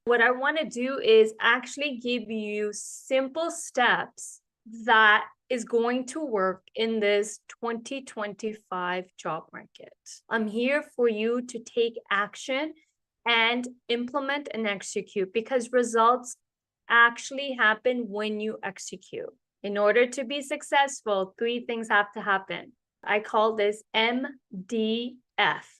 What I want to do is actually give you simple steps that is going to work in this 2025 job market. I'm here for you to take action and implement and execute, because results actually happen when you execute. In order to be successful, 3 things have to happen. I call this MDF.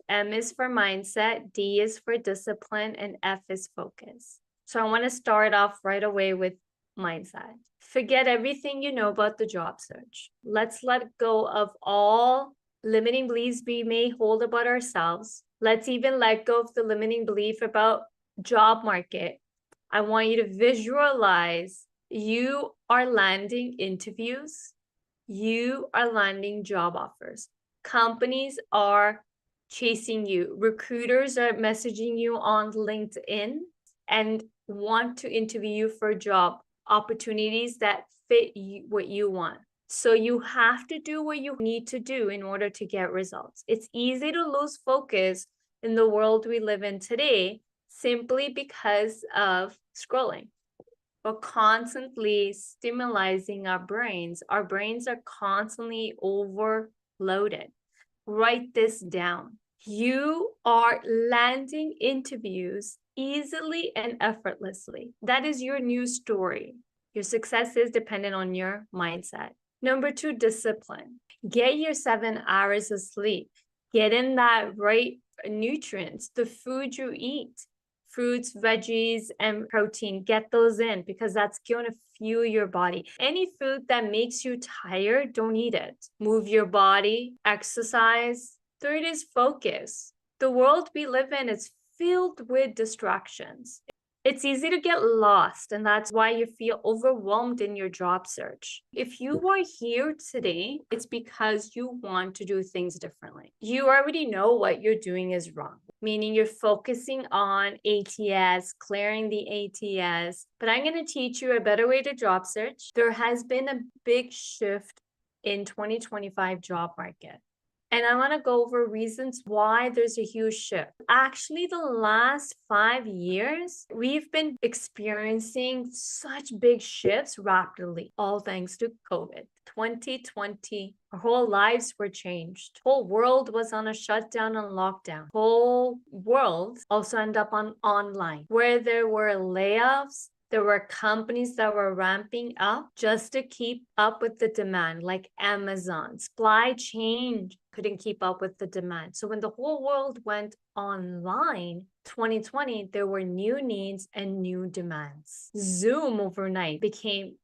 M is for mindset, D is for discipline, and F is focus. So I want to start off right away with mindset. Forget everything you know about the job search. Let's let go of all limiting beliefs we may hold about ourselves. Let's even let go of the limiting belief about job market. I want you to visualize you are landing interviews. You are landing job offers. Companies are chasing you. Recruiters are messaging you on LinkedIn and want to interview you for job opportunities that fit you, what you want. So you have to do what you need to do in order to get results. It's easy to lose focus in the world we live in today simply because of scrolling. But constantly stimulating our brains are constantly overloaded. Write this down. You are landing interviews easily and effortlessly. That is your new story. Your success is dependent on your mindset. Number 2, discipline. Get your 7 hours of sleep. Get in that right nutrients, the food you eat. Fruits, veggies, and protein, get those in, because that's going to fuel your body. Any food that makes you tired, don't eat it. Move your body, exercise. 3rd is focus. The world we live in is filled with distractions. It's easy to get lost, and that's why you feel overwhelmed in your job search. If you are here today, it's because you want to do things differently. You already know what you're doing is wrong, meaning you're focusing on ATS, clearing the ATS. But I'm going to teach you a better way to job search. There has been a big shift in 2025 job market. And I want to go over reasons why there's a huge shift. Actually, the last 5 years, we've been experiencing such big shifts rapidly, all thanks to COVID. 2020, our whole lives were changed. Whole world was on a shutdown and lockdown. Whole world also ended up on online, where there were layoffs. There were companies that were ramping up just to keep up with the demand, like Amazon. Supply chain couldn't keep up with the demand. So when the whole world went online, 2020, there were new needs and new demands. Zoom overnight became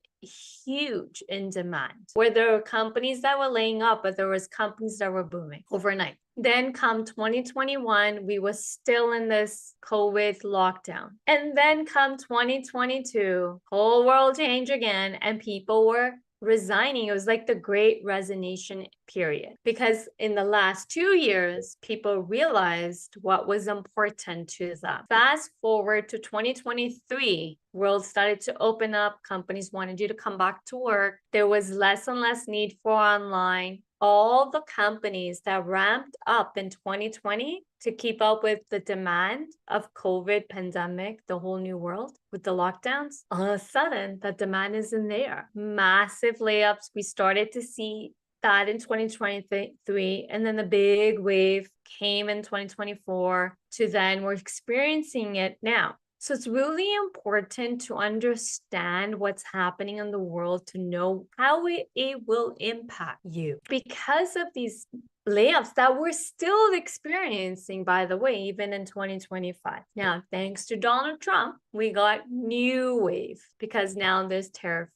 huge in demand, where there were companies that were laying up, but there was companies that were booming overnight. Then come 2021, we were still in this COVID lockdown. And then come 2022, whole world changed again, and people were resigning. It was like the great resignation period, because in the last 2 years, people realized what was important to them. Fast forward to 2023, world started to open up. Companies wanted you to come back to work. There was less and less need for online. All the companies that ramped up in 2020 to keep up with the demand of COVID pandemic, the whole new world with the lockdowns, all of a sudden the demand isn't there. Massive layoffs. We started to see that in 2023, and then the big wave came in 2024 to then we're experiencing it now. So it's really important to understand what's happening in the world to know how it will impact you. Because of these layoffs that we're still experiencing, by the way, even in 2025. Now, thanks to Donald Trump, we got new wave, because now there's tariff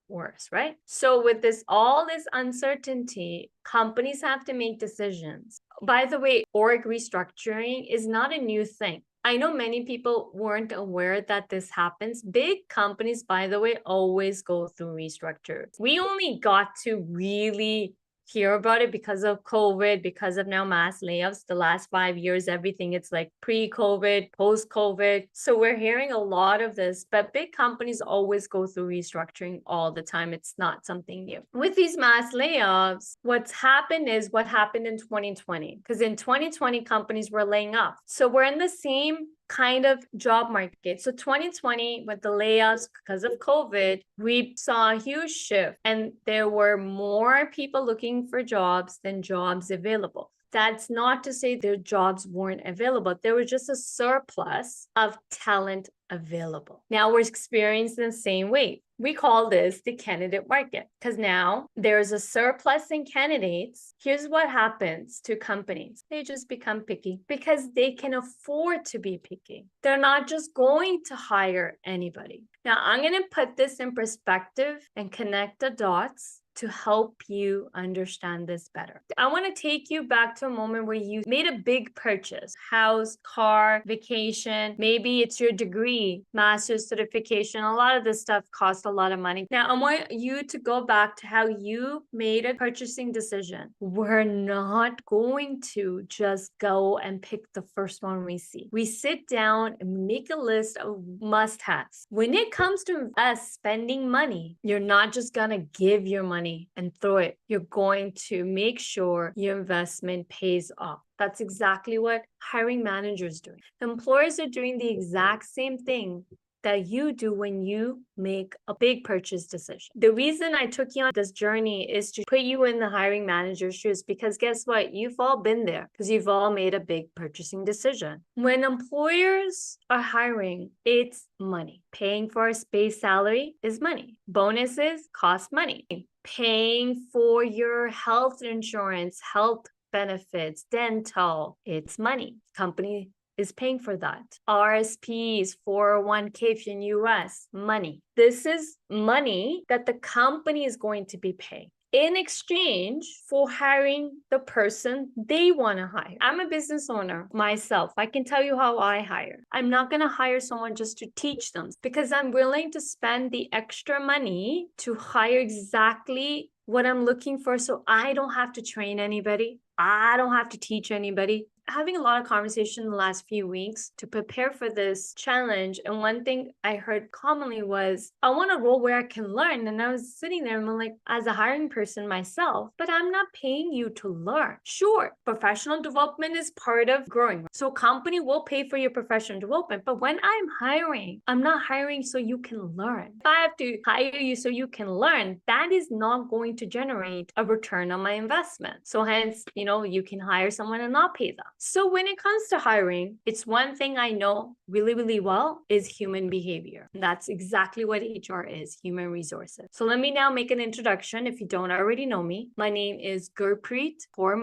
wars, right? So with all this uncertainty, companies have to make decisions. By the way, org restructuring is not a new thing. I know many people weren't aware that this happens. Big companies, by the way, always go through restructure. We only got to really hear about it because of COVID, because of now mass layoffs. The last 5 years, everything, it's like pre-COVID, post-COVID. So we're hearing a lot of this, but big companies always go through restructuring all the time. It's not something new. With these mass layoffs, what's happened is what happened in 2020, because in 2020, companies were laying off. So we're in the same kind of job market. So 2020, with the layoffs because of COVID, we saw a huge shift and there were more people looking for jobs than jobs available. That's not to say their jobs weren't available. There was just a surplus of talent available. Now we're experiencing the same way. We call this the candidate market because now there's a surplus in candidates. Here's what happens to companies. They just become picky because they can afford to be picky. They're not just going to hire anybody. Now I'm going to put this in perspective and connect the dots to help you understand this better. I want to take you back to a moment where you made a big purchase, house, car, vacation, maybe it's your degree, master's certification. A lot of this stuff costs a lot of money. Now, I want you to go back to how you made a purchasing decision. We're not going to just go and pick the first one we see. We sit down and make a list of must-haves. When it comes to us spending money, you're not just gonna give your money and throw it. You're going to make sure your investment pays off. That's exactly what hiring managers are doing. Employers are doing the exact same thing that you do when you make a big purchase decision. The reason I took you on this journey is to put you in the hiring manager's shoes because guess what? You've all been there because you've all made a big purchasing decision. When employers are hiring, it's money. Paying for a base salary is money. Bonuses cost money. Paying for your health insurance, health benefits, dental, it's money. Company is paying for that. RSPs, 401k if you're in US, money. This is money that the company is going to be paying in exchange for hiring the person they want to hire. I'm a business owner myself. I can tell you how I hire. I'm not going to hire someone just to teach them because I'm willing to spend the extra money to hire exactly what I'm looking for so I don't have to train anybody. I don't have to teach anybody. Having a lot of conversation in the last few weeks to prepare for this challenge. And one thing I heard commonly was, I want a role where I can learn. And I was sitting there and I'm like, as a hiring person myself, but I'm not paying you to learn. Sure, professional development is part of growing. So company will pay for your professional development. But when I'm hiring, I'm not hiring so you can learn. If I have to hire you so you can learn, that is not going to generate a return on my investment. So hence, you can hire someone and not pay them. So when it comes to hiring, it's one thing I know really, really well is human behavior. And that's exactly what HR is, human resources. So let me now make an introduction if you don't already know me. My name is Gurpreet Kaur.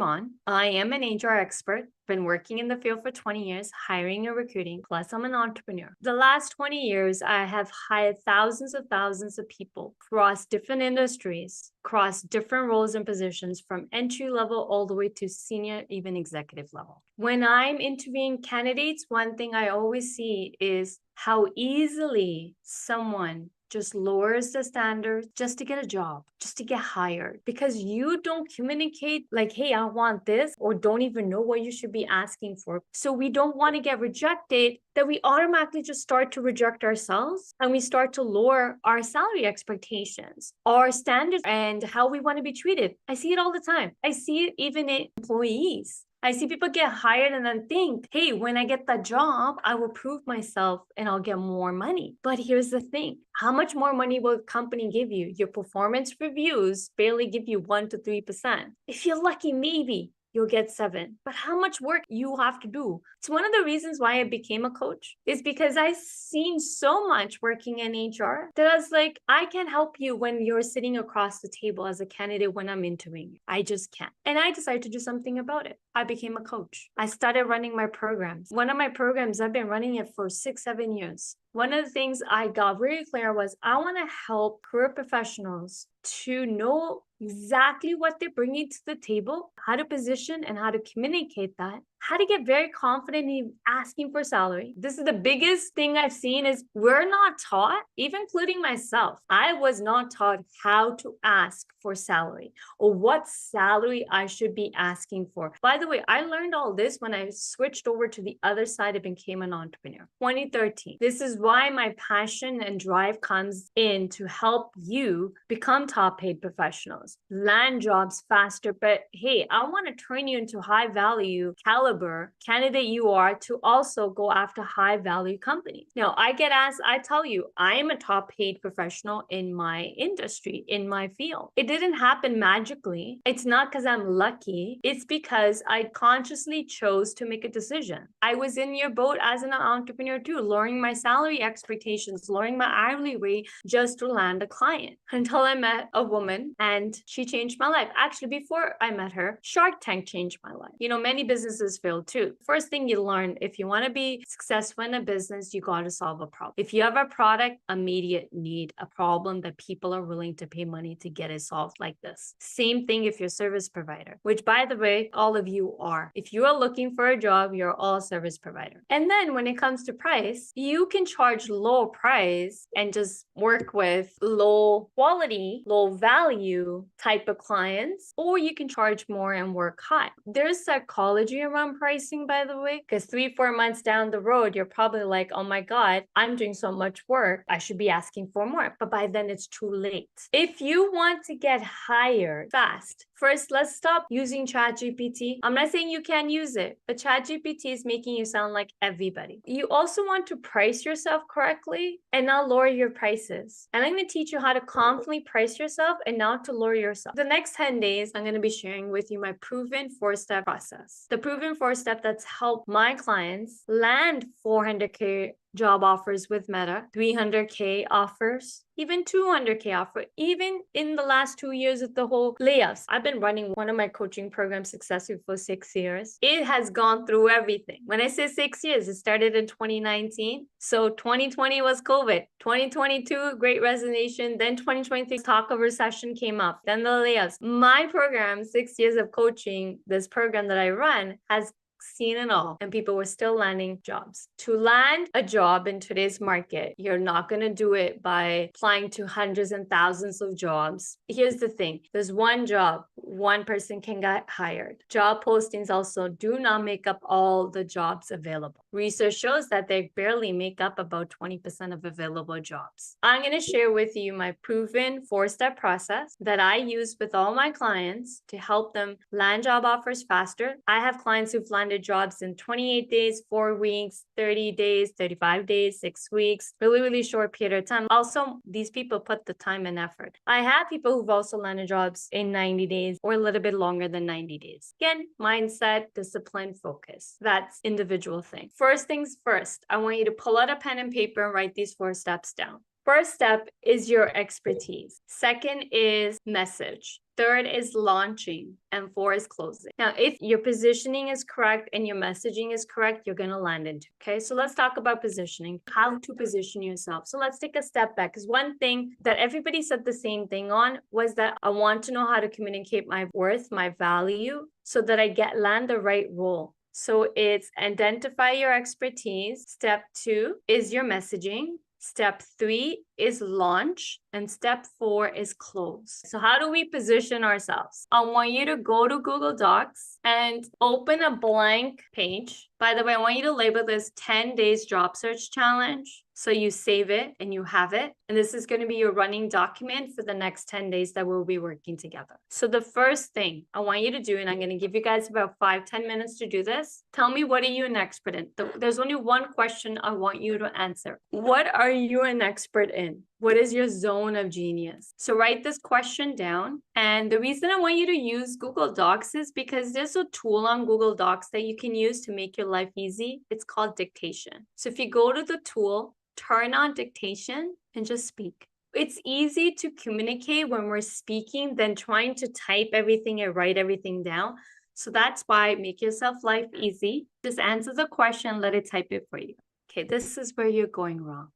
I am an HR expert. Been working in the field for 20 years, hiring and recruiting, plus I'm an entrepreneur. The last 20 years, I have hired thousands of people across different industries, across different roles and positions from entry level all the way to senior, even executive level. When I'm interviewing candidates, one thing I always see is how easily someone just lowers the standards just to get a job, just to get hired, because you don't communicate like, hey, I want this, or don't even know what you should be asking for. So we don't want to get rejected, that we automatically just start to reject ourselves and we start to lower our salary expectations, our standards, and how we want to be treated. I see it all the time. I see it even in employees. I see people get hired and then think, hey, when I get that job, I will prove myself and I'll get more money. But here's the thing. How much more money will a company give you? Your performance reviews barely give you 1 to 3%. If you're lucky, maybe you'll get 7. But how much work you have to do? It's one of the reasons why I became a coach is because I've seen so much working in HR that I was like, I can help you when you're sitting across the table as a candidate when I'm interviewing you. I just can't. And I decided to do something about it. I became a coach. I started running my programs. One of my programs, I've been running it for 6-7 years. One of the things I got very clear was I want to help career professionals to know exactly what they're bringing to the table, how to position and how to communicate that, how to get very confident in asking for salary. This is the biggest thing I've seen is we're not taught, even including myself. I was not taught how to ask for salary or what salary I should be asking for. By the way, I learned all this when I switched over to the other side and became an entrepreneur. 2013. This is why my passion and drive comes in to help you become top paid professionals, land jobs faster. But hey, I want to turn you into high value caliber caliber candidate you are to also go after high value companies. Now, I get asked, I tell you, I am a top paid professional in my industry, in my field. It didn't happen magically. It's not because I'm lucky. It's because I consciously chose to make a decision. I was in your boat as an entrepreneur too, lowering my salary expectations, lowering my hourly rate just to land a client, until I met a woman and she changed my life. Actually, before I met her, Shark Tank changed my life. You know, many businesses fail too. First thing you learn, if you want to be successful in a business, you got to solve a problem. If you have a product, immediate need, a problem that people are willing to pay money to get it solved, like this. Same thing if you're a service provider, which by the way, all of you are. If you are looking for a job, you're all service provider. And then when it comes to price, you can charge low price and just work with low quality, low value type of clients, or you can charge more and work high. There's psychology around pricing, by the way, because 3-4 months down the road, you're probably like, oh my God, I'm doing so much work, I should be asking for more. But by then it's too late. If you want to get hired fast, first, let's stop using ChatGPT. I'm not saying you can't use it, but ChatGPT is making you sound like everybody. You also want to price yourself correctly and not lower your prices. And I'm going to teach you how to confidently price yourself and not to lower yourself. The next 10 days, I'm going to be sharing with you my proven 4-step process. The proven 4-step that's helped my clients land 400K job offers with Meta, 300K offers, even 200K offer, even in the last 2 years of the whole layoffs. I've been running one of my coaching programs successfully for 6 years. It has gone through everything. When I say 6 years, it started in 2019. So 2020 was COVID, 2022, Great Resignation, then 2023, talk of recession came up, then the layoffs. My program, 6 years of coaching, this program that I run has seen it all, and people were still landing jobs. To land a job in today's market, you're not going to do it by applying to hundreds and thousands of jobs. Here's the thing. There's one job, one person can get hired. Job postings also do not make up all the jobs available. Research shows that they barely make up about 20% of available jobs. I'm going to share with you my proven 4-step process that I use with all my clients to help them land job offers faster. I have clients who've landed jobs in 28 days, 4 weeks, 30 days, 35 days, 6 weeks, really short period of time. Also, these people put the time and effort. I have people who've also landed jobs in 90 days or a little bit longer than 90 days. Again, mindset, discipline, focus. That's individual thing. First things first, I want you to pull out a pen and paper and write these 4 steps down. First step is your expertise. Second is message. Third is launching, and 4 is closing. Now, if your positioning is correct and your messaging is correct, you're going to land into. Okay, so let's talk about positioning, how to position yourself. So let's take a step back, because one thing that everybody said the same thing on was that I want to know how to communicate my worth, my value, so that I land the right role. So it's identify your expertise. Step 2 is your messaging. Step 3 is launch, and step 4 is close. So how do we position ourselves? I want you to go to Google Docs and open a blank page. By the way, I want you to label this 10 days job search challenge. So you save it and you have it. And this is going to be your running document for the next 10 days that we'll be working together. So the first thing I want you to do, and I'm going to give you guys about 5-10 minutes to do this. Tell me, what are you an expert in? There's only one question I want you to answer. What are you an expert in? What is your zone of genius? So write this question down. And the reason I want you to use Google Docs is because there's a tool on Google Docs that you can use to make your life easy. It's called dictation. So if you go to the tool, turn on dictation and just speak. It's easy to communicate when we're speaking than trying to type everything and write everything down. So that's why make yourself life easy. Just answer the question, let it type it for you. Okay, this is where you're going wrong.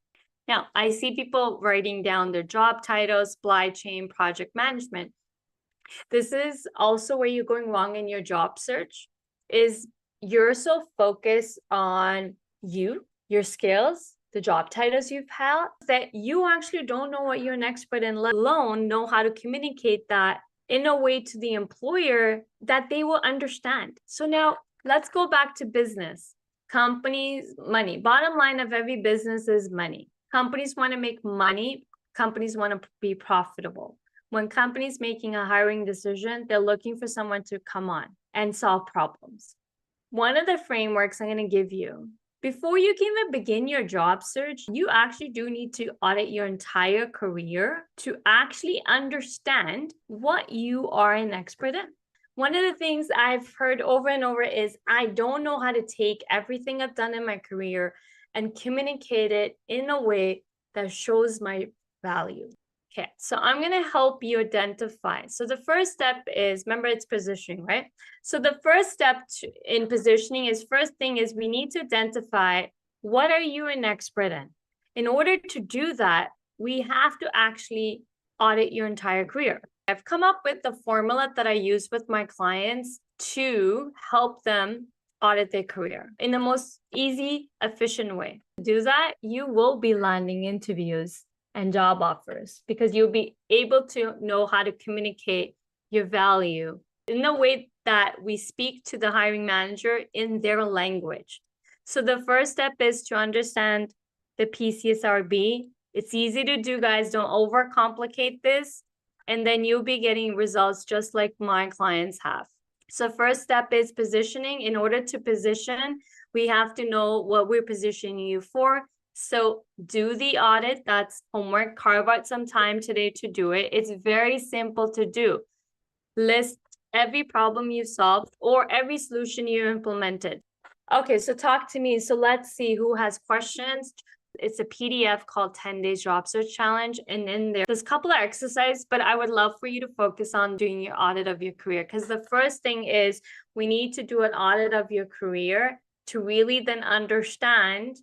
Now, I see people writing down their job titles, supply chain, project management. This is also where you're going wrong in your job search, is you're so focused on you, your skills, the job titles you've had, that you actually don't know what you're an expert in, let alone know how to communicate that in a way to the employer that they will understand. So now let's go back to business. Companies, money. Bottom line of every business is money. Companies want to make money. Companies want to be profitable. When companies making a hiring decision, they're looking for someone to come on and solve problems. one of the frameworks I'm going to give you. Before you can even begin your job search, you actually do need to audit your entire career to actually understand what you are an expert in. One of the things I've heard over and over is I don't know how to take everything I've done in my career and communicate it in a way that shows my value. Okay, so I'm going to help you identify. So the first step is, remember, it's positioning, right? So the first step in positioning is, first thing is we need to identify what are you an expert in. In order to do that, we have to actually audit your entire career. I've come up with the formula that I use with my clients to help them audit their career in the most easy, efficient way. To do that, you will be landing interviews and job offers because you'll be able to know how to communicate your value in the way that we speak to the hiring manager in their language. So the first step is to understand the PCSRB. It's easy to do, guys. Don't overcomplicate this. And then you'll be getting results just like my clients have. So first step is positioning. In order to position, we have to know what we're positioning you for. So do the audit. That's homework. Carve out some time today to do it. It's very simple to do. List every problem you solved or every solution you implemented. Okay, so talk to me. So let's see who has questions. It's a PDF called 10 Days Job Search Challenge. And in there's a couple of exercises, but I would love for you to focus on doing your audit of your career. Because the first thing is we need to do an audit of your career to really then understand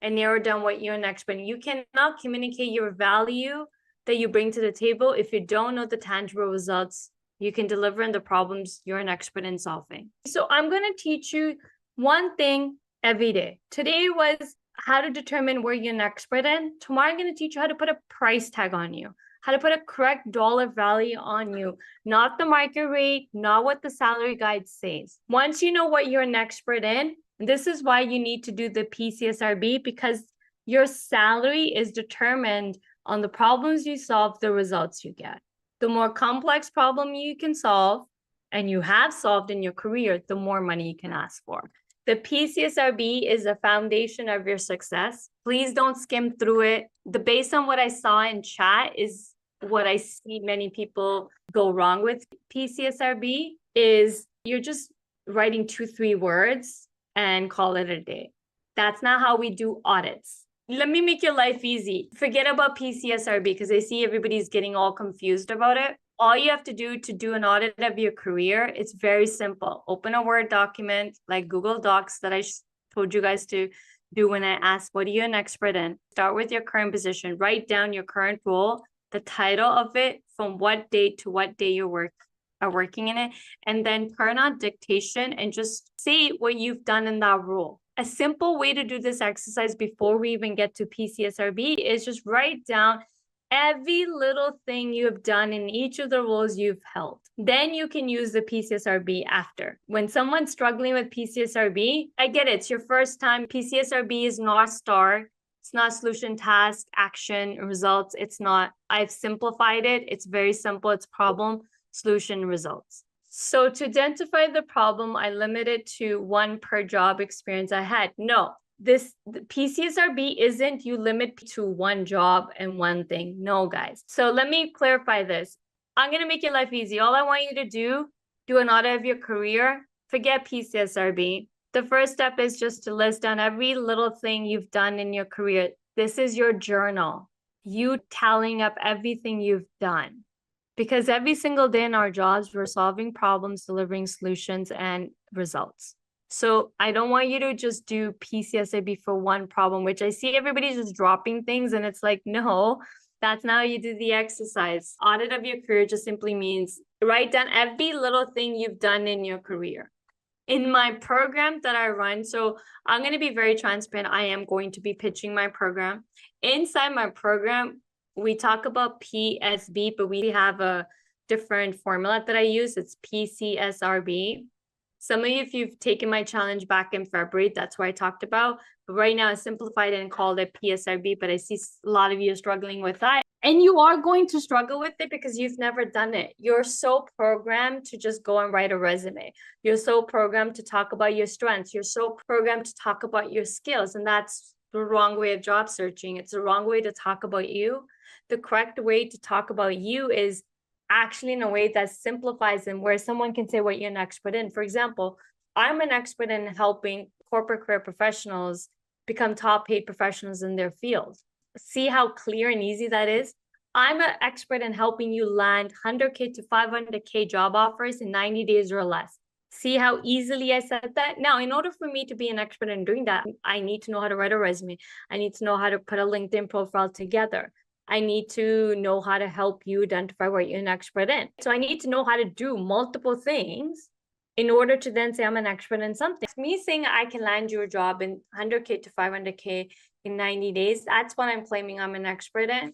and narrow down what you're an expert in. You cannot communicate your value that you bring to the table if you don't know the tangible results you can deliver in the problems you're an expert in solving. So I'm going to teach you one thing every day. Today was how to determine where you're an expert in. Tomorrow I'm going to teach you how to put a price tag on you, how to put a correct dollar value on you, not the market rate, not what the salary guide says. Once you know what you're an expert in, this is why you need to do the PCSRB, because your salary is determined on the problems you solve, the results you get. The more complex problem you can solve and you have solved in your career, the more money you can ask for. The PCSRB is the foundation of your success. Please don't skim through it. Based on what I saw in chat is what I see many people go wrong with PCSRB is you're just writing 2-3 words and call it a day. That's not how we do audits. Let me make your life easy. Forget about PCSRB because I see everybody's getting all confused about it. All you have to do an audit of your career, it's very simple. Open a Word document like Google Docs that I told you guys to do when I asked, what are you an expert in? Start with your current position. Write down your current role, the title of it, from what date to what day you are working in it, and then turn on dictation and just say what you've done in that role. A simple way to do this exercise before we even get to PCSRB is just write down every little thing you have done in each of the roles you've held. Then you can use the PCSRB after. When someone's struggling with PCSRB, I get it. It's your first time. PCSRB is not STAR. It's not solution, task, action, results. It's not. I've simplified it. It's very simple. It's problem, solution, results. So to identify the problem, I limit it to 1 per job experience I had. No, the PCSRB isn't you limit to 1 job and 1 thing. No, guys. So let me clarify this. I'm going to make your life easy. All I want you to do an audit of your career. Forget PCSRB. The first step is just to list down every little thing you've done in your career. This is your journal. You tallying up everything you've done. Because every single day in our jobs, we're solving problems, delivering solutions and results. So I don't want you to just do PCSRB for 1 problem, which I see everybody just dropping things. And it's like, no, that's not how you do the exercise. Audit of your career just simply means write down every little thing you've done in your career. In my program that I run, so I'm going to be very transparent. I am going to be pitching my program. Inside my program, we talk about PSB, but we have a different formula that I use. It's PCSRB. Some of you, if you've taken my challenge back in February, that's what I talked about. But right now I simplified it and called it PSRB, but I see a lot of you are struggling with that. And you are going to struggle with it because you've never done it. You're so programmed to just go and write a resume. You're so programmed to talk about your strengths. You're so programmed to talk about your skills. And that's the wrong way of job searching. It's the wrong way to talk about you. The correct way to talk about you is actually in a way that simplifies and where someone can say what you're an expert in. For example, I'm an expert in helping corporate career professionals become top paid professionals in their field. See how clear and easy that is? I'm an expert in helping you land 100K to 500K job offers in 90 days or less. See how easily I said that? Now, in order for me to be an expert in doing that, I need to know how to write a resume. I need to know how to put a LinkedIn profile together. I need to know how to help you identify what you're an expert in. So I need to know how to do multiple things in order to then say I'm an expert in something. Me saying I can land you a job in 100K to 500K in 90 days, that's what I'm claiming I'm an expert in.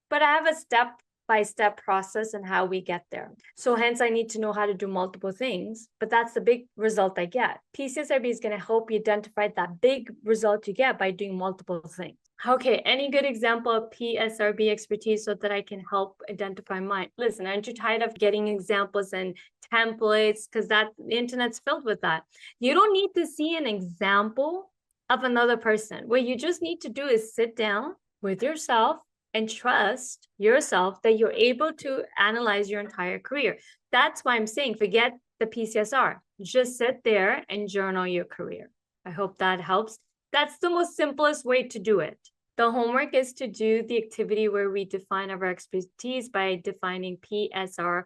But I have a step-by-step process in how we get there. So hence I need to know how to do multiple things, but that's the big result I get. PCSRB is going to help you identify that big result you get by doing multiple things. Okay, any good example of PSRB expertise so that I can help identify mine? Listen, aren't you tired of getting examples and templates? Because the internet's filled with that. You don't need to see an example of another person. What you just need to do is sit down with yourself and trust yourself that you're able to analyze your entire career. That's why I'm saying forget the PCSR. Just sit there and journal your career. I hope that helps. That's the most simplest way to do it. The homework is to do the activity where we define our expertise by defining PSR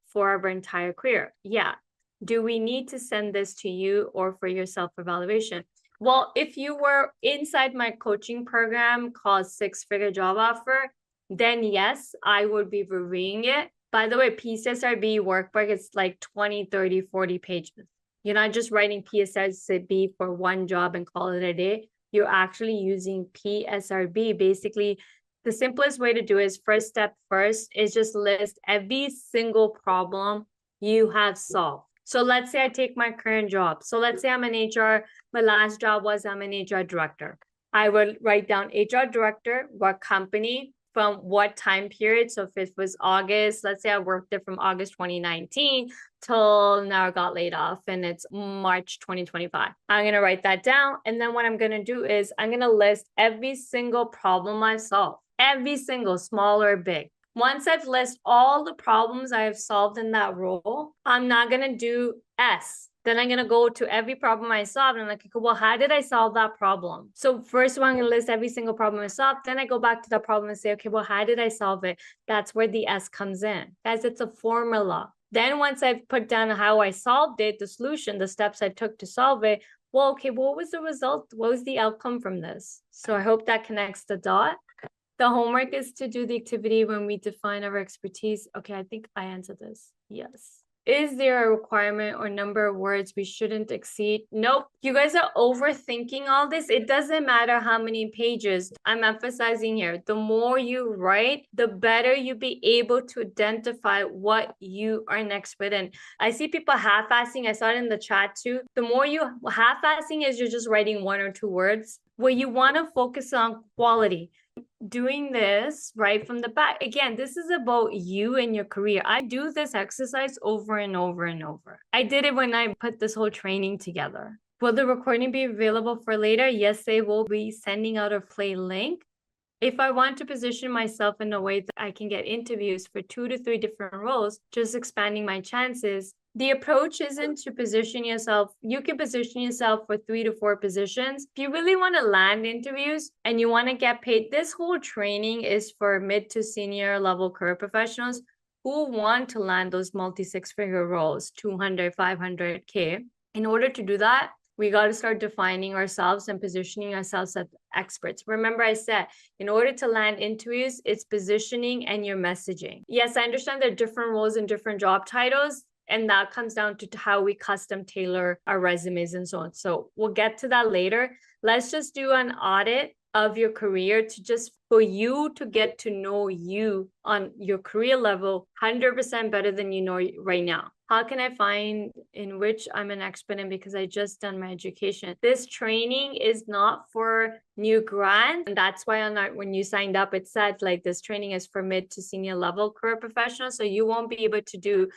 for our entire career. Yeah. Do we need to send this to you or for your self-evaluation? Well, if you were inside my coaching program called Six-Figure Job Offer, then yes, I would be reviewing it. By the way, PCSRB workbook is like 20, 30, 40 pages. You're not just writing PSRB for one job and call it a day. You're actually using PSRB. Basically, the simplest way to do it is first step first is just list every single problem you have solved. So let's say I take my current job. So let's say I'm an HR, my last job was I'm an HR director. I would write down HR director, what company, from what time period. So if it was August, let's say I worked there from August 2019 till now I got laid off and it's March 2025. I'm going to write that down. And then what I'm going to do is I'm going to list every single problem I've solved, every single, small or big. Once I've listed all the problems I have solved in that role, I'm not going to do S. Then I'm going to go to every problem I solved and I'm like, well, how did I solve that problem? So first one, I'm going to list every single problem I solved. Then I go back to the problem and say, okay, well, how did I solve it? That's where the S comes in. Guys, it's a formula. Then once I've put down how I solved it, the solution, the steps I took to solve it, well, okay, what was the result? What was the outcome from this? So I hope that connects the dot. The homework is to do the activity when we define our expertise. Okay, I think I answered this. Yes. Is there a requirement or number of words we shouldn't exceed? Nope. You guys are overthinking all this. It doesn't matter how many pages. I'm emphasizing here. The more you write, the better you be able to identify what you are an expert in. I see people half-assing. I saw it in the chat too. The more you half-assing is you're just writing one or two words. Where you want to focus on quality. Doing this right from the back. Again, this is about you and your career. I do this exercise over and over and over. I did it when I put this whole training together. Will the recording be available for later? Yes, they will be sending out a play link. If I want to position myself in a way that I can get interviews for 2 to 3 different roles, just expanding my chances, the approach isn't to position yourself. You can position yourself for 3 to 4 positions. If you really want to land interviews and you want to get paid, this whole training is for mid to senior level career professionals who want to land those multi-six-figure roles, 200, 500K. In order to do that, we got to start defining ourselves and positioning ourselves as experts. Remember, I said, in order to land interviews, it's positioning and your messaging. Yes, I understand there are different roles and different job titles, and that comes down to how we custom tailor our resumes and so on. So we'll get to that later. Let's just do an audit of your career to just for you to get to know you on your career level 100% better than you know right now. How can I find in which I'm an expert in because I just done my education? This training is not for new grads. And that's why when you signed up, it said like this training is for mid to senior level career professionals. So you won't be able to do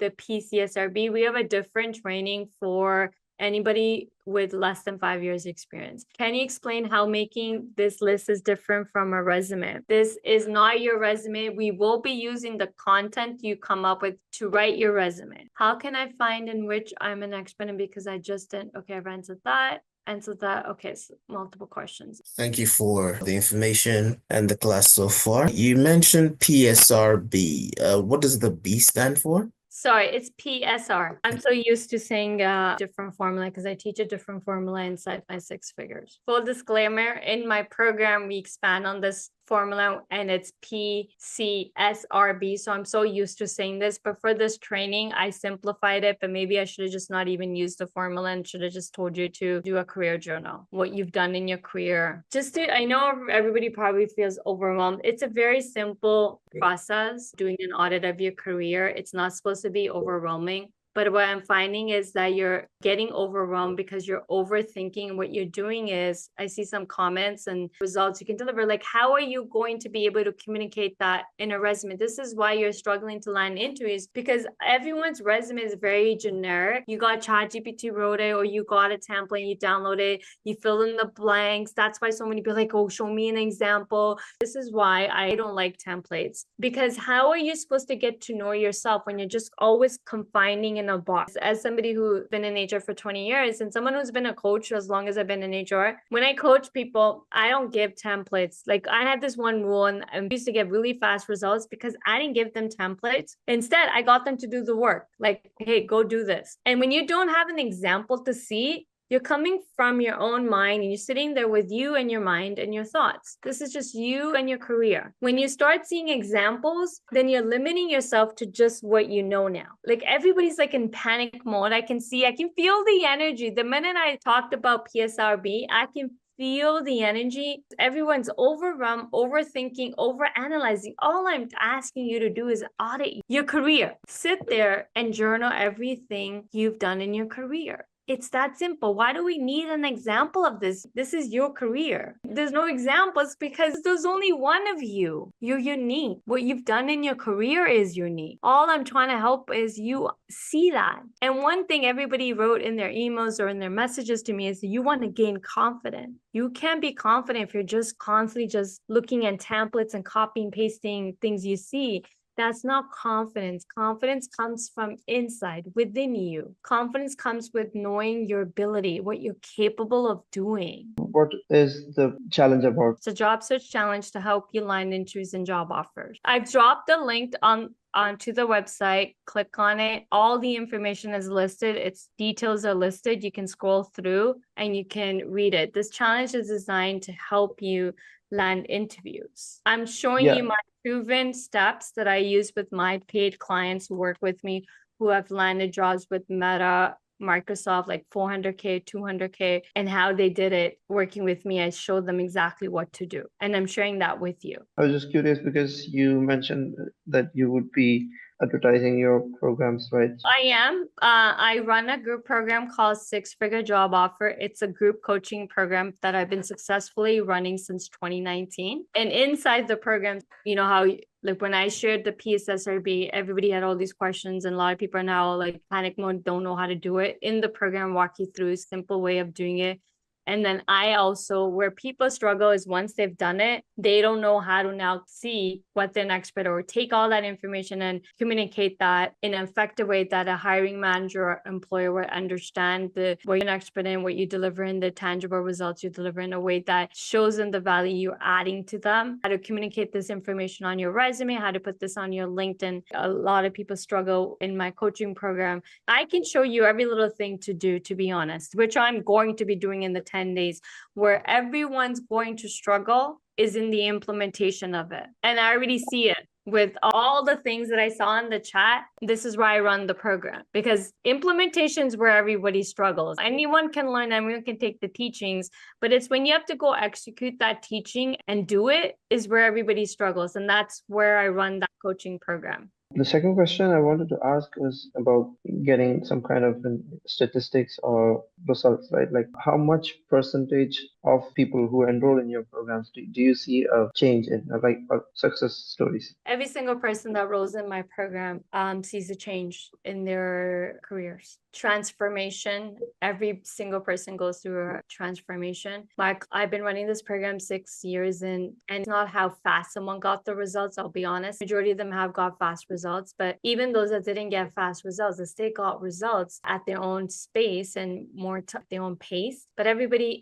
the PCSRB. We have a different training for anybody with less than 5 years experience. Can you explain how making this list is different from a resume? This is not your resume. We will be using the content you come up with to write your resume. How can I find in which I'm an expert in because I just didn't, okay, I've answered that. Answered that. Okay, so multiple questions. Thank you for the information and the class so far. You mentioned PSRB. What does the B stand for? Sorry, it's PSR. I'm so used to saying different formula because I teach a different formula inside my 6 figures. Full disclaimer, in my program, we expand on this formula and it's PCSRB. So I'm so used to saying this, but for this training, I simplified it, but maybe I should have just not even used the formula and should have just told you to do a career journal, what you've done in your career. I know everybody probably feels overwhelmed. It's a very simple process, doing an audit of your career. It's not supposed to be overwhelming. But what I'm finding is that you're getting overwhelmed because you're overthinking. What you're doing is, I see some comments and results you can deliver. Like, how are you going to be able to communicate that in a resume? This is why you're struggling to land interviews because everyone's resume is very generic. You got ChatGPT wrote it, or you got a template, you download it, you fill in the blanks. That's why so many people are like, oh, show me an example. This is why I don't like templates, because how are you supposed to get to know yourself when you're just always confining in a box? As somebody who's been in HR for 20 years and someone who's been a coach as long as I've been in HR, when I coach people, I don't give templates. Like I had this one rule and I used to get really fast results because I didn't give them templates. Instead, I got them to do the work. Like, hey, go do this. And when you don't have an example to see, you're coming from your own mind and you're sitting there with you and your mind and your thoughts. This is just you and your career. When you start seeing examples, then you're limiting yourself to just what you know now. Like everybody's like in panic mode. I can feel the energy. The minute I talked about PSRB, I can feel the energy. Everyone's overwhelmed, overthinking, overanalyzing. All I'm asking you to do is audit your career. Sit there and journal everything you've done in your career. It's that simple. Why do we need an example of this? This is your career. There's no examples because there's only one of you. You're unique. What you've done in your career is unique. All I'm trying to help is you see that. And one thing everybody wrote in their emails or in their messages to me is that you want to gain confidence. You can't be confident if you're just constantly just looking at templates and copying, pasting things you see. That's not confidence. Confidence comes from inside, within you. Confidence comes with knowing your ability, what you're capable of doing. What is the challenge about? It's a job search challenge to help you land interviews and job offers. I've dropped the link onto the website. Click on it. All the information is listed. Its details are listed. You can scroll through and you can read it. This challenge is designed to help you land interviews. I'm showing you my proven steps that I use with my paid clients who work with me, who have landed jobs with Meta, Microsoft, like 400K, 200K, and how they did it working with me. I showed them exactly what to do. And I'm sharing that with you. I was just curious because you mentioned that you would be advertising your programs, right? I am. I run a group program called 6 Figure Job Offer. It's a group coaching program that I've been successfully running since 2019. And inside the program, you know how like when I shared the PSSRB, everybody had all these questions and a lot of people are now like panic mode, don't know how to do it. In the program, walk you through a simple way of doing it. And then I also, where people struggle is once they've done it, they don't know how to now see what they're an expert or take all that information and communicate that in an effective way that a hiring manager or employer will understand what you're an expert in, what you deliver in, the tangible results you deliver in a way that shows them the value you're adding to them, how to communicate this information on your resume, how to put this on your LinkedIn. A lot of people struggle in my coaching program. I can show you every little thing to do, to be honest, which I'm going to be doing in the 10 days. Where everyone's going to struggle is in the implementation of it. And I already see it. with all the things that I saw in the chat, this is why I run the program, because implementation is where everybody struggles. Anyone can learn, everyone can take the teachings, but it's when you have to go execute that teaching and do it is where everybody struggles. And that's where I run that coaching program. The second question I wanted to ask was about getting some kind of statistics or results, right? Like how much percentage of people who enroll in your programs do you see a change in, like success stories? Every single person that rolls in my program sees a change in their careers. Transformation. Every single person goes through a transformation. Like I've been running this program 6 years and it's not how fast someone got the results. I'll be honest. Majority of them have got fast results, but even those that didn't get fast results, they still got results at their own space and more their own pace. But everybody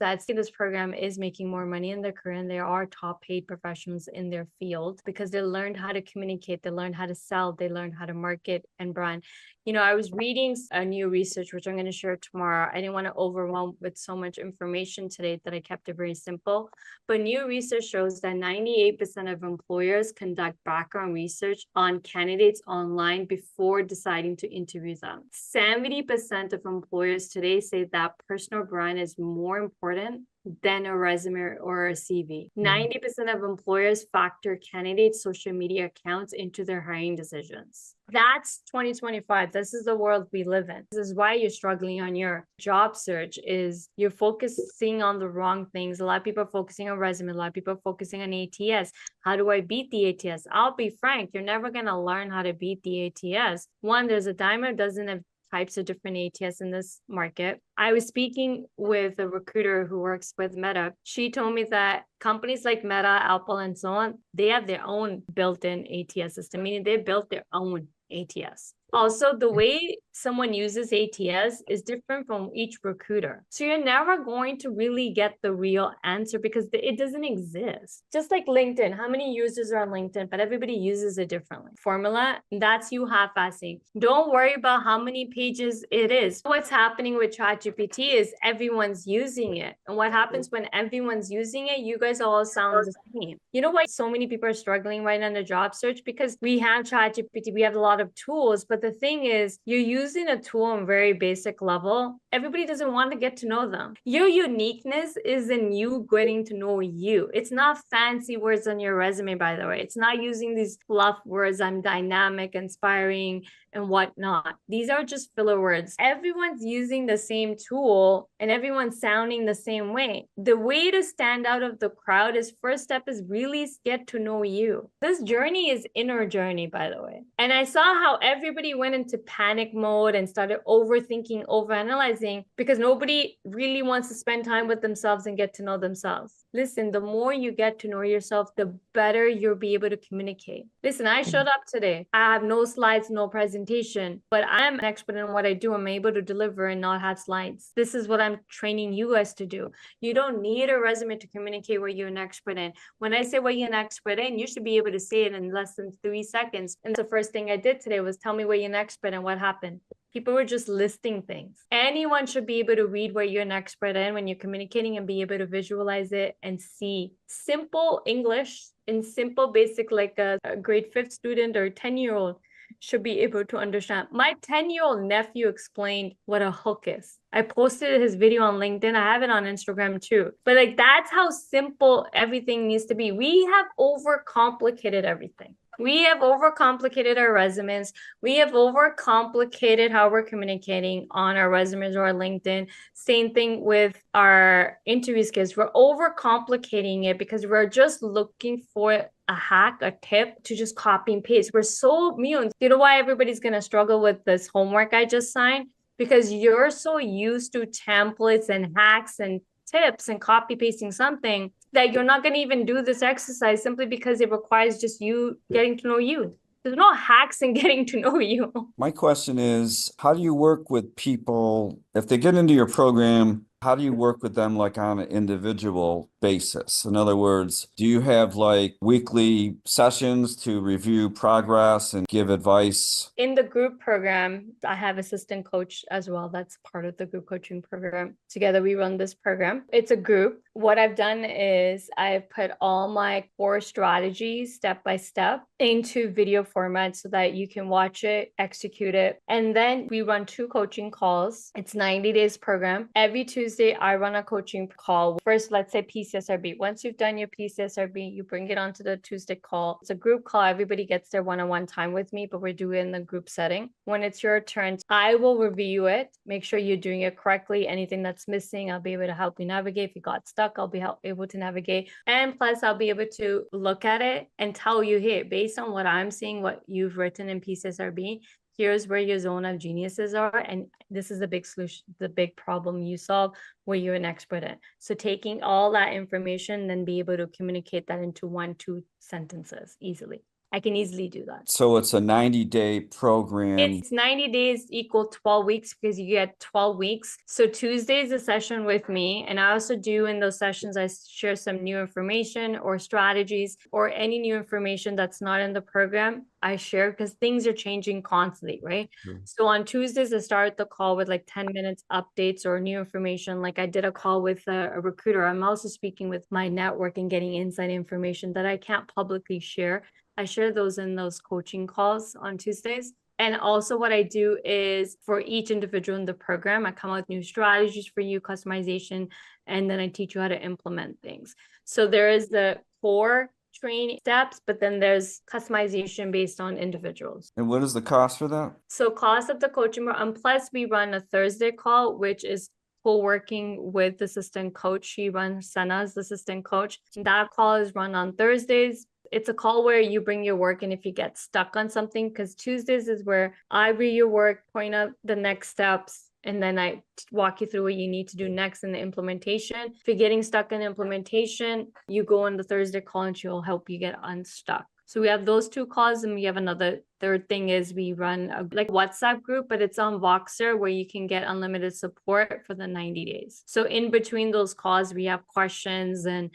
that's in this program is making more money in their career, and they are top paid professionals in their field because they learned how to communicate, they learned how to sell, they learned how to market and brand. You know, I was reading a new research, which I'm going to share tomorrow. I didn't want to overwhelm with so much information today that I kept it very simple. But new research shows that 98% of employers conduct background research on candidates online before deciding to interview them. 70% of employers today say that personal brand is more important than a resume or a CV. 90% of employers factor candidates' social media accounts into their hiring decisions. That's 2025. This is the world we live in. This is why you're struggling on your job search is you're focusing on the wrong things. A lot of people are focusing on resume. A lot of people are focusing on ATS. How do I beat the ATS? I'll be frank, you're never going to learn how to beat the ATS. One, there's a dime a dozen of types of different ATS in this market. I was speaking with a recruiter who works with Meta. She told me that companies like Meta, Apple, and so on, they have their own built-in ATS system, meaning they built their own ATS. Also, the way someone uses ATS is different from each recruiter. So you're never going to really get the real answer because it doesn't exist. Just like LinkedIn, how many users are on LinkedIn, but everybody uses it differently. Formula, that's you half-assing. Don't worry about how many pages it is. What's happening with ChatGPT is everyone's using it. And what happens when everyone's using it, you guys all sound the same. You know why so many people are struggling right now in the job search? Because we have ChatGPT, we have a lot of tools, but the thing is, you're using a tool on very basic level. Everybody doesn't want to get to know them. Your uniqueness is in you getting to know you. It's not fancy words on your resume, by the way. It's not using these fluff words, I'm dynamic, inspiring, and whatnot. These are just filler words. Everyone's using the same tool and everyone's sounding the same way. The way to stand out of the crowd is first step is really get to know you. This journey is inner journey, by the way. And I saw how everybody went into panic mode and started overthinking, overanalyzing because nobody really wants to spend time with themselves and get to know themselves. Listen, the more you get to know yourself, the better you'll be able to communicate. Listen, I showed up today. I have no slides, no presentation, but I'm an expert in what I do. I'm able to deliver and not have slides. This is what I'm training you guys to do. You don't need a resume to communicate what you're an expert in. When I say what you're an expert in, you should be able to say it in less than 3 seconds. And the first thing I did today was tell me what you're an expert in. What happened? People were just listing things. Anyone should be able to read what you're an expert in when you're communicating and be able to visualize it and see simple English in simple basic, like a grade 5th student or 10-year-old should be able to understand. My 10-year-old nephew explained what a hook is. I posted his video on LinkedIn. I have it on Instagram too. But like that's how simple everything needs to be. We have overcomplicated everything. We have overcomplicated our resumes. We have overcomplicated how we're communicating on our resumes or our LinkedIn. Same thing with our interview skills. We're overcomplicating it because we're just looking for a hack, a tip to just copy and paste. We're so immune. You know why everybody's going to struggle with this homework I just signed? Because you're so used to templates and hacks and tips and copy pasting something that you're not going to even do this exercise simply because it requires just you getting to know you. There's no hacks in getting to know you. My question is, how do you work with people if they get into your program How do you work with them like on an individual basis? In other words, do you have like weekly sessions to review progress and give advice? In the group program, I have assistant coach as well. That's part of the group coaching program. Together we run this program. It's a group. What I've done is I've put all my core strategies step by step into video format so that you can watch it, execute it. And then we run 2 coaching calls. It's 90 days program. Every Tuesday, I run a coaching call. First, let's say PCSRB. Once you've done your PCSRB, you bring it onto the Tuesday call. It's a group call. Everybody gets their one-on-one time with me, but we're doing the group setting. When it's your turn, I will review it, make sure you're doing it correctly. Anything that's missing, I'll be able to help you navigate. If you got stuck, I'll be able to navigate. And plus, I'll be able to look at it and tell you, hey, based on what I'm seeing, what you've written in PCSRB, here's where your zone of geniuses are. And this is the big solution, the big problem you solve where you're an expert in. So taking all that information, then be able to communicate that into 1-2 sentences easily. I can easily do that. So it's a 90-day program. It's 90 days equal 12 weeks because you get 12 weeks. So Tuesday is a session with me. And I also do in those sessions, I share some new information or strategies or any new information that's not in the program. I share because things are changing constantly, right? So on Tuesdays, I start the call with like 10 minutes updates or new information. Like I did a call with a recruiter. I'm also speaking with my network and getting inside information that I can't publicly share. I share those in those coaching calls on Tuesdays. And also what I do is for each individual in the program, I come up with new strategies for you, customization, and then I teach you how to implement things. So there is the core training steps, but then there's customization based on individuals. And what is the cost for that? So cost of the coaching, plus we run a Thursday call, which is co-working with the assistant coach. She runs Sena's assistant coach. That call is run on Thursdays. It's a call where you bring your work and if you get stuck on something, because Tuesdays is where I read your work, point out the next steps, and then I walk you through what you need to do next in the implementation. If you're getting stuck in implementation, you go on the Thursday call and she'll help you get unstuck. So we have those 2 calls, and we have another third thing is we run a like WhatsApp group, but it's on Voxer where you can get unlimited support for the 90 days. So in between those calls, we have questions and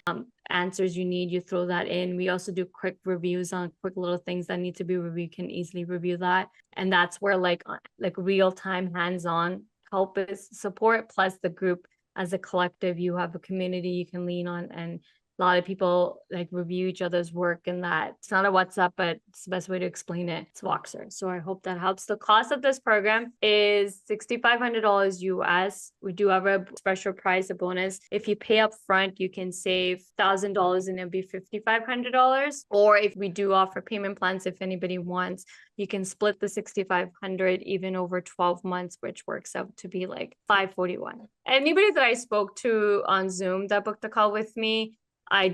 answers you need, you throw that in. We also do quick reviews on quick little things that need to be reviewed. You can easily review that. And that's where like real-time hands-on help is support, plus the group as a collective, you have a community you can lean on, and a lot of people like review each other's work, and that it's not a WhatsApp, but it's the best way to explain it. It's Voxer. So I hope that helps. The cost of this program is $6,500 US. We do have a special price, a bonus. If you pay up front, you can save $1,000 and it'll be $5,500. Or if we do offer payment plans, if anybody wants, you can split the $6,500 even over 12 months, which works out to be like $541. Anybody that I spoke to on Zoom that booked a call with me, I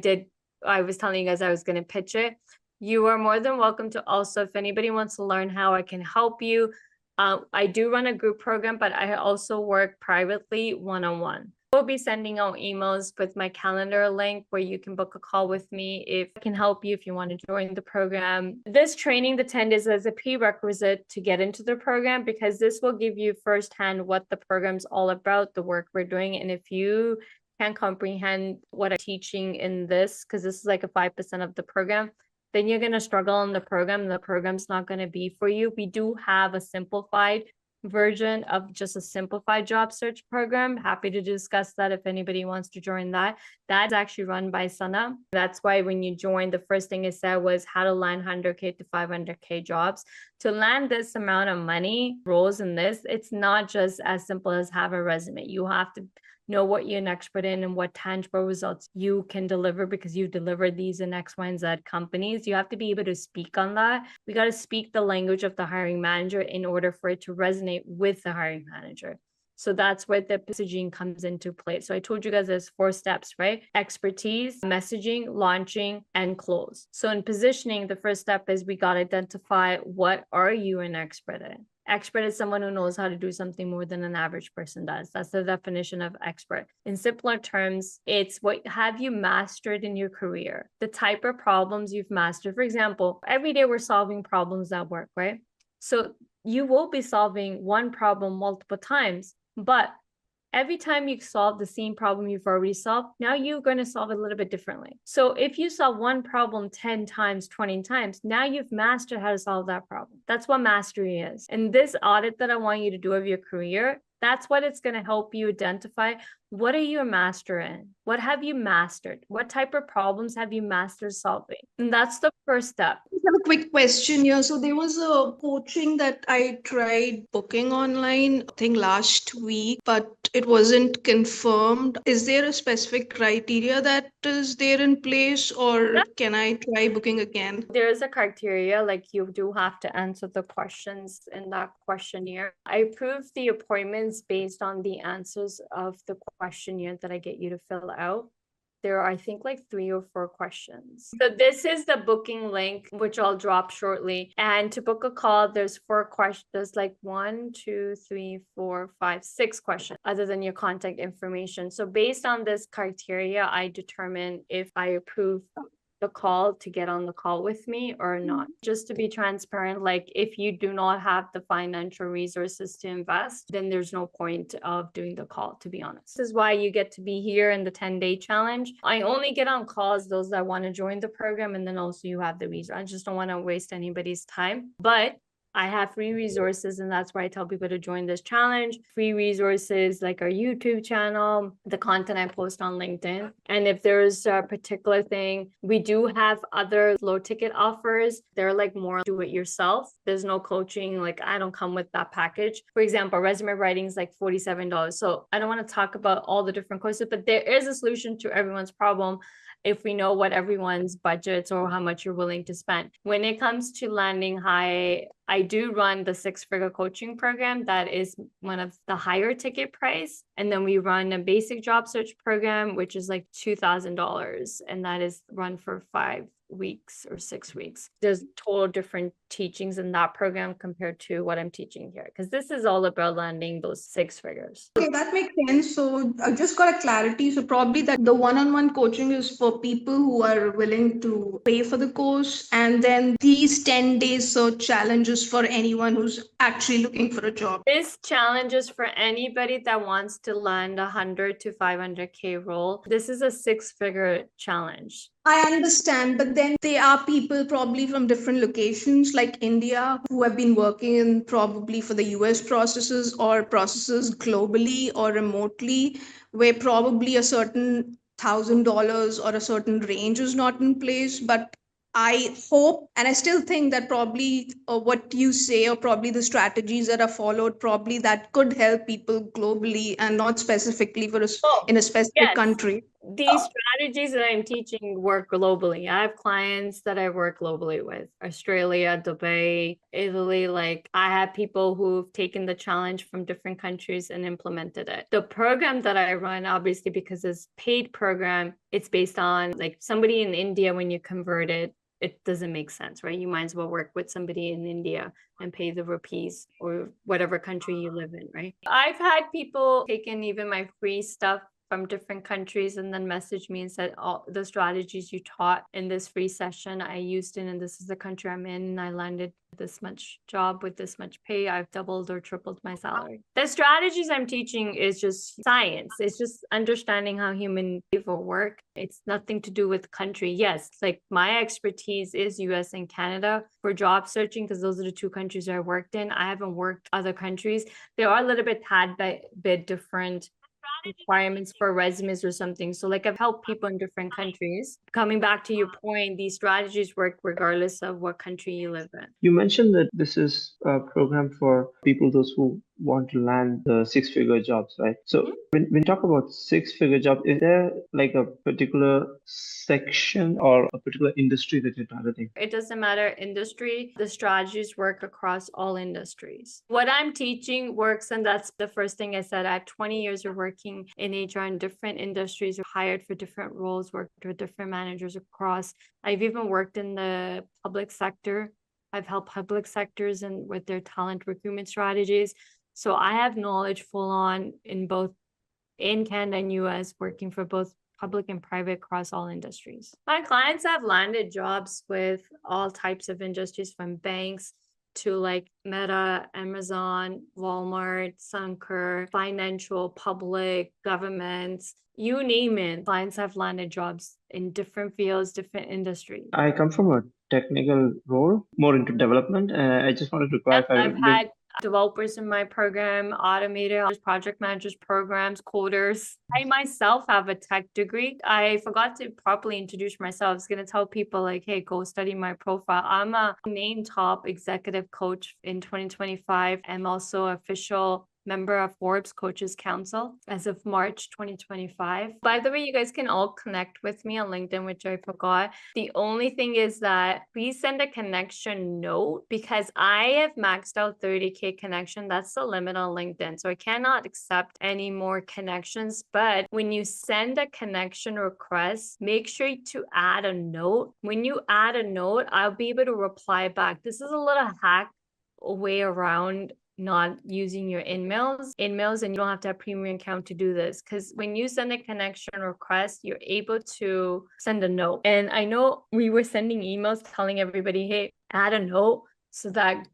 was telling you guys I was going to pitch it. You are more than welcome to also, if anybody wants to learn how I can help you. I do run a group program, but I also work privately one-on-one. We'll be sending out emails with my calendar link where you can book a call with me if I can help you if you want to join the program. This training, the 10 days, is a prerequisite to get into the program because this will give you firsthand what the program's all about, the work we're doing. And if you can't comprehend what I'm teaching in this, because this is like a 5% of the program, then you're going to struggle in the program. The program's not going to be for you. We do have a simplified version of just a simplified job search program. Happy to discuss that if anybody wants to join that. That's actually run by Sana. That's why when you joined, the first thing it said was how to land 100K to 500K jobs. To land this amount of money, roles in this, it's not just as simple as have a resume. You have to know what you're an expert in and what tangible results you can deliver because you delivered these in X, Y, and Z companies. You have to be able to speak on that. We got to speak the language of the hiring manager in order for it to resonate with the hiring manager. So that's where the messaging comes into play. So I told you guys there's 4 steps, right? Expertise, messaging, launching, and close. So in positioning, the first step is we got to identify what are you an expert in? Expert is someone who knows how to do something more than an average person does. That's the definition of expert. In simpler terms, it's what have you mastered in your career? The type of problems you've mastered. For example, every day we're solving problems at work, right? So you will be solving one problem multiple times, but Every time you solve the same problem you've already solved, now you're going to solve it a little bit differently. So if you solve one problem 10 times, 20 times, now you've mastered how to solve that problem. That's what mastery is. And this audit that I want you to do of your career, that's what it's going to help you identify. What are you a master in? What have you mastered? What type of problems have you mastered solving? And that's the first step. I have a quick question here. So there was a coaching that I tried booking online, I think last week, but it wasn't confirmed. Is there a specific criteria that is there in place, or can I try booking again? There is a criteria, like you do have to answer the questions in that questionnaire. I approve the appointments based on the answers of the questionnaire that I get you to fill out. There are, I think, like 3 or 4 questions. So this is the booking link, which I'll drop shortly. And to book a call, there's 4 questions. There's like 1, 2, 3, 4, 5, 6 questions other than your contact information. So based on this criteria, I determine if I approve the call to get on the call with me or not. Just to be transparent, like if you do not have the financial resources to invest, then there's no point of doing the call, to be honest. This is why you get to be here in the 10-day challenge. I only get on calls those that want to join the program, and then also you have the resource. I just don't want to waste anybody's time. But I have free resources, and that's why I tell people to join this challenge. Free resources like our YouTube channel, the content I post on LinkedIn. And if there's a particular thing, we do have other low ticket offers. They're like more do it yourself. There's no coaching. Like I don't come with that package. For example, resume writing is like $47. So I don't want to talk about all the different courses, but there is a solution to everyone's problem if we know what everyone's budgets or how much you're willing to spend. When it comes to landing high, I do run the 6-figure coaching program. That is one of the higher ticket price. And then we run a basic job search program, which is like $2,000. And that is run for 5 weeks or 6 weeks. There's total different teachings in that program compared to what I'm teaching here, because this is all about landing those 6 figures. Okay, that makes sense. So I just got a clarity. So probably that the one-on-one coaching is for people who are willing to pay for the course. And then these 10 days search challenges for anyone who's actually looking for a job. This challenge is for anybody that wants to land 100 to 500K role. This is a 6-figure challenge. I understand, but then there are people probably from different locations like India who have been working in probably for the US processes or processes globally or remotely, where probably a certain $1,000 or a certain range is not in place. But I hope, and I still think that probably what you say, or probably the strategies that are followed, probably that could help people globally and not specifically for in a specific country. These strategies that I'm teaching work globally. I have clients that I work globally with, Australia, Dubai, Italy. Like I have people who've taken the challenge from different countries and implemented it. The program that I run, obviously, because it's paid program, it's based on like somebody in India, when you convert it, it doesn't make sense, right? You might as well work with somebody in India and pay the rupees or whatever country you live in, right? I've had people taking even my free stuff from different countries and then message me and said, all the strategies you taught in this free session, I used it, and this is the country I'm in, and I landed this much job with this much pay. I've doubled or tripled my salary. The strategies I'm teaching is just science. It's just understanding how human behavior work. It's nothing to do with country. Yes, like my expertise is US and Canada for job searching, because those are the 2 countries I worked in. I haven't worked other countries. They are a little bit bit different requirements for resumes or something. So like I've helped people in different countries. Coming back to your point, these strategies work regardless of what country you live in. You mentioned that this is a program for people, those who want to land the 6-figure jobs, right? So when you talk about 6-figure job, is there like a particular section or a particular industry that you're targeting? It doesn't matter industry. The strategies work across all industries. What I'm teaching works, and that's the first thing I said. I have 20 years of working in HR in different industries, hired for different roles, worked with different managers across. I've even worked in the public sector. I've helped public sectors and with their talent recruitment strategies. So I have knowledge full on in both in Canada and US, working for both public and private across all industries. My clients have landed jobs with all types of industries, from banks to like Meta, Amazon, Walmart, Suncor, financial, public, governments, you name it. Clients have landed jobs in different fields, different industries. I come from a technical role, more into development. I just wanted to clarify. I've had developers in my program, automators, project managers, programs, coders. I myself have a tech degree. I forgot to properly introduce myself. I was going to tell people like, hey, go study my profile. I'm a main top executive coach in 2025. I'm also official member of Forbes Coaches Council as of March 2025. By the way, you guys can all connect with me on LinkedIn, which I forgot. The only thing is that please send a connection note because I have maxed out 30K connection. That's the limit on LinkedIn. So I cannot accept any more connections. But when you send a connection request, make sure to add a note. When you add a note, I'll be able to reply back. This is a little hack way around not using your InMails, and you don't have to have premium account to do this. Because when you send a connection request, you're able to send a note. And I know we were sending emails telling everybody, hey, add a note so that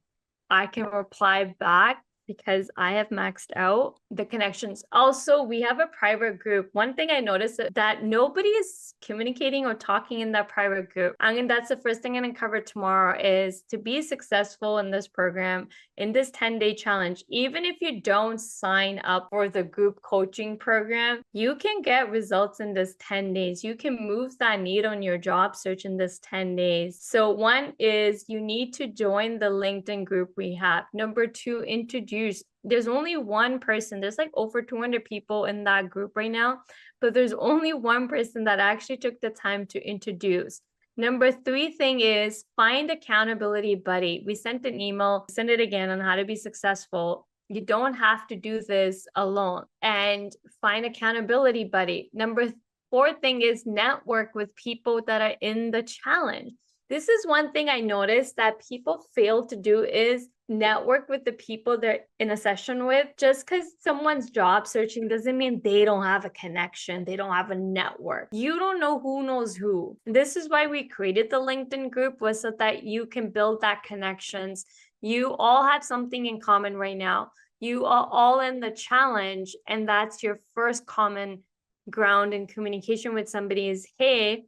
I can reply back because I have maxed out the connections. Also, we have a private group. One thing I noticed that nobody is communicating or talking in that private group. And that's the first thing I'm going to cover tomorrow is to be successful in this program, in this 10-day challenge. Even if you don't sign up for the group coaching program, you can get results in this 10 days. You can move that needle on your job search in this 10 days. So one is you need to join the LinkedIn group we have. Number two, introduce. There's only one person. There's like over 200 people in that group right now, but there's only one person that actually took the time to introduce. Number three thing is find accountability buddy. We sent an email, send it again on how to be successful. You don't have to do this alone, and find accountability buddy. Number four thing is network with people that are in the challenge. This is one thing I noticed that people fail to do is network with the people they're in a session with. Just because someone's job searching doesn't mean they don't have a connection. They don't have a network. You don't know who knows who. This is why we created the LinkedIn group, was so that you can build that connections. You all have something in common right now. You are all in the challenge, and that's your first common ground in communication with somebody is, hey,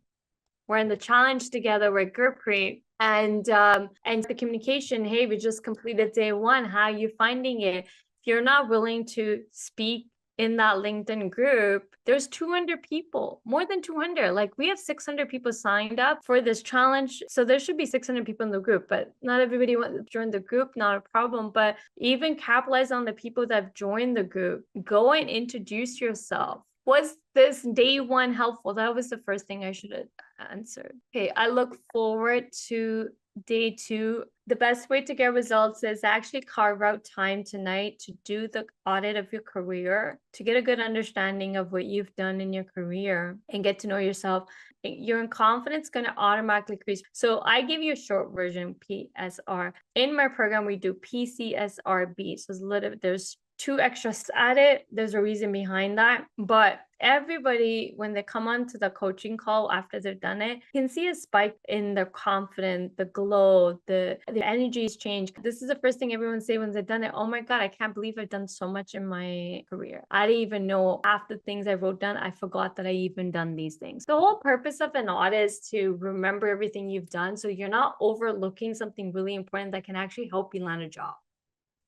we're in the challenge together, we're group create. And the communication, hey, we just completed day one. How are you finding it? If you're not willing to speak in that LinkedIn group, there's 200 people, more than 200. Like we have 600 people signed up for this challenge. So there should be 600 people in the group, but not everybody wants to join the group, not a problem. But even capitalize on the people that have joined the group. Go and introduce yourself. Was this day one helpful? That was the first thing I should have answered. Okay, I look forward to day two. The best way to get results is actually carve out time tonight to do the audit of your career, to get a good understanding of what you've done in your career and get to know yourself. Your confidence is going to automatically increase. So I give you a short version, PSR. In my program, we do PCSRB. So there's 2 extras added. There's a reason behind that. But everybody, when they come onto the coaching call after they've done it, you can see a spike in their confidence, the glow, the energies change. This is the first thing everyone say when they've done it. Oh my God, I can't believe I've done so much in my career. I didn't even know half the things I wrote down. I forgot that I even done these things. The whole purpose of an audit is to remember everything you've done, so you're not overlooking something really important that can actually help you land a job.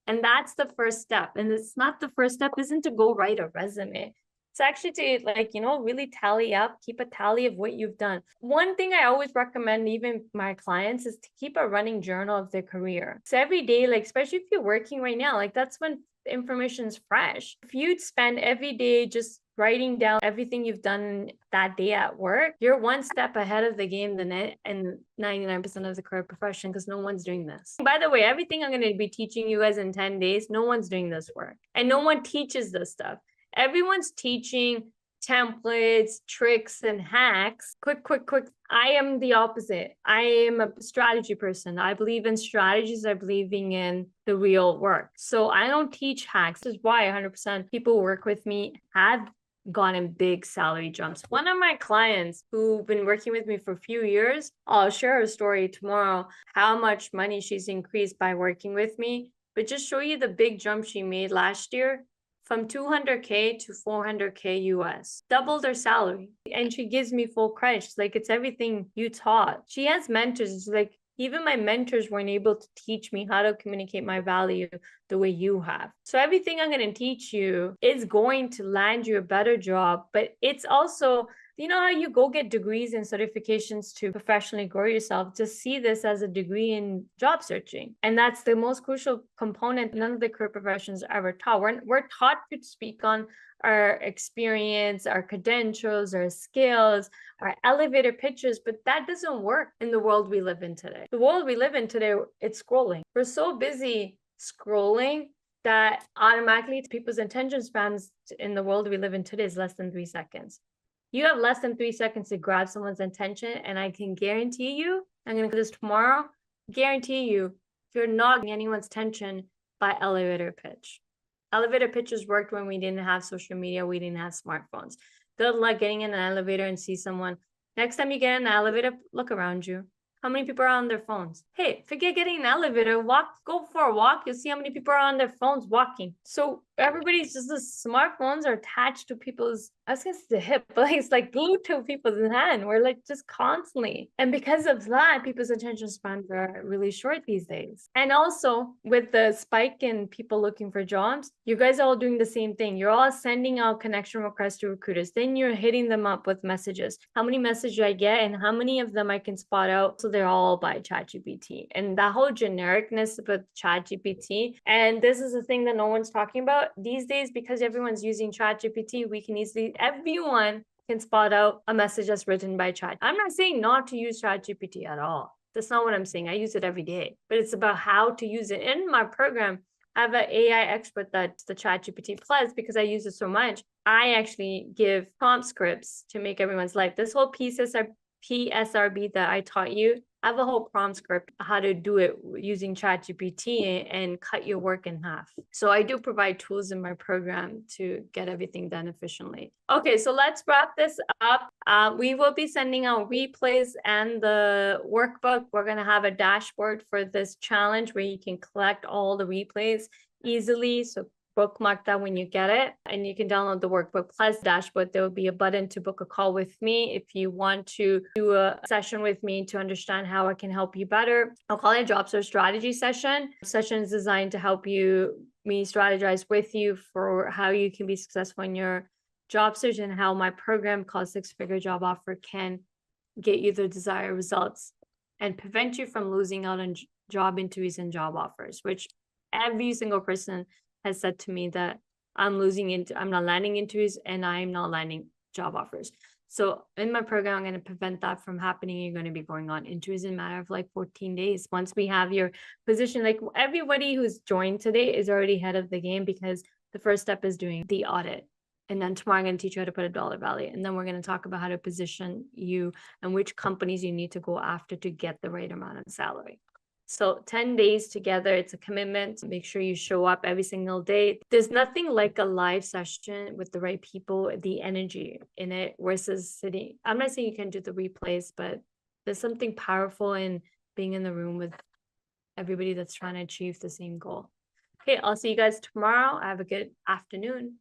And that's the first step. And it's not the first step isn't to go write a resume. It's actually to really tally up, keep a tally of what you've done. One thing I always recommend even my clients is to keep a running journal of their career. So every day, especially if you're working right now, that's when information is fresh. If you'd spend every day just writing down everything you've done that day at work, you're one step ahead of the game than it and 99% of the career profession, because no one's doing this. By the way, everything I'm going to be teaching you guys in 10 days, no one's doing this work. And no one teaches this stuff. Everyone's teaching templates, tricks, and hacks. Quick. I am the opposite. I am a strategy person. I believe in strategies. I believe in the real work. So I don't teach hacks. This is why 100% people who work with me have gotten big salary jumps. One of my clients who've been working with me for a few years, I'll share her story tomorrow, how much money she's increased by working with me, but just show you the big jump she made last year from 200K to 400K US, doubled her salary. And she gives me full credit. She's like, it's everything you taught. She has mentors. She's like, even my mentors weren't able to teach me how to communicate my value the way you have. So everything I'm going to teach you is going to land you a better job, but it's also, you know how you go get degrees and certifications to professionally grow yourself? Just see this as a degree in job searching. And that's the most crucial component none of the career professions are ever taught. We're taught to speak on our experience, our credentials, our skills, our elevator pitches, but that doesn't work in the world we live in today. The world we live in today, it's scrolling. We're so busy scrolling that automatically people's attention spans in the world we live in today is less than 3 seconds. You have less than 3 seconds to grab someone's attention, and I can guarantee you, I'm going to do this tomorrow, guarantee you, you're not getting anyone's attention by elevator pitch. Elevator pitches worked when we didn't have social media, we didn't have smartphones. Good luck getting in an elevator and see someone. Next time you get in an elevator, look around you. How many people are on their phones? Hey, forget getting in an elevator, go for a walk. You'll see how many people are on their phones walking. So everybody's just, the smartphones are attached to people's, I was gonna say the hip, but it's like glued to people's hand. We're like just constantly. And because of that, people's attention spans are really short these days. And also with the spike in people looking for jobs, you guys are all doing the same thing. You're all sending out connection requests to recruiters. Then you're hitting them up with messages. How many messages do I get and how many of them I can spot out? So they're all by ChatGPT. And that whole genericness with ChatGPT, and this is the thing that no one's talking about these days, because everyone's using ChatGPT, we can easily, everyone can spot out a message that's written by Chat. I'm not saying not to use ChatGPT at all. That's not what I'm saying. I use it every day, but it's about how to use it. In my program, I have an AI expert that's the ChatGPT Plus, because I use it so much. I actually give prompt scripts to make everyone's life. This whole PSRB that I taught you, I have a whole prompt script how to do it using ChatGPT and cut your work in half. So I do provide tools in my program to get everything done efficiently. Okay, so let's wrap this up. We will be sending out replays and the workbook. We're going to have a dashboard for this challenge where you can collect all the replays easily. So bookmark that when you get it, and you can download the workbook plus dashboard. There will be a button to book a call with me if you want to do a session with me to understand how I can help you better. I'll call it a job search strategy session. Session is designed to help me strategize with you for how you can be successful in your job search, and how my program called 6-Figure Job Offer can get you the desired results and prevent you from losing out on job interviews and job offers, which every single person has said to me that I'm not landing interviews and I'm not landing job offers. So in my program, I'm going to prevent that from happening. You're going to be going on interviews in a matter of like 14 days. Once we have your position, like everybody who's joined today is already ahead of the game, because the first step is doing the audit. And then tomorrow I'm going to teach you how to put a dollar value. And then we're going to talk about how to position you and which companies you need to go after to get the right amount of salary. So 10 days together, it's a commitment. Make sure you show up every single day. There's nothing like a live session with the right people, the energy in it versus sitting. I'm not saying you can do the replays, but there's something powerful in being in the room with everybody that's trying to achieve the same goal. Okay, I'll see you guys tomorrow. Have a good afternoon.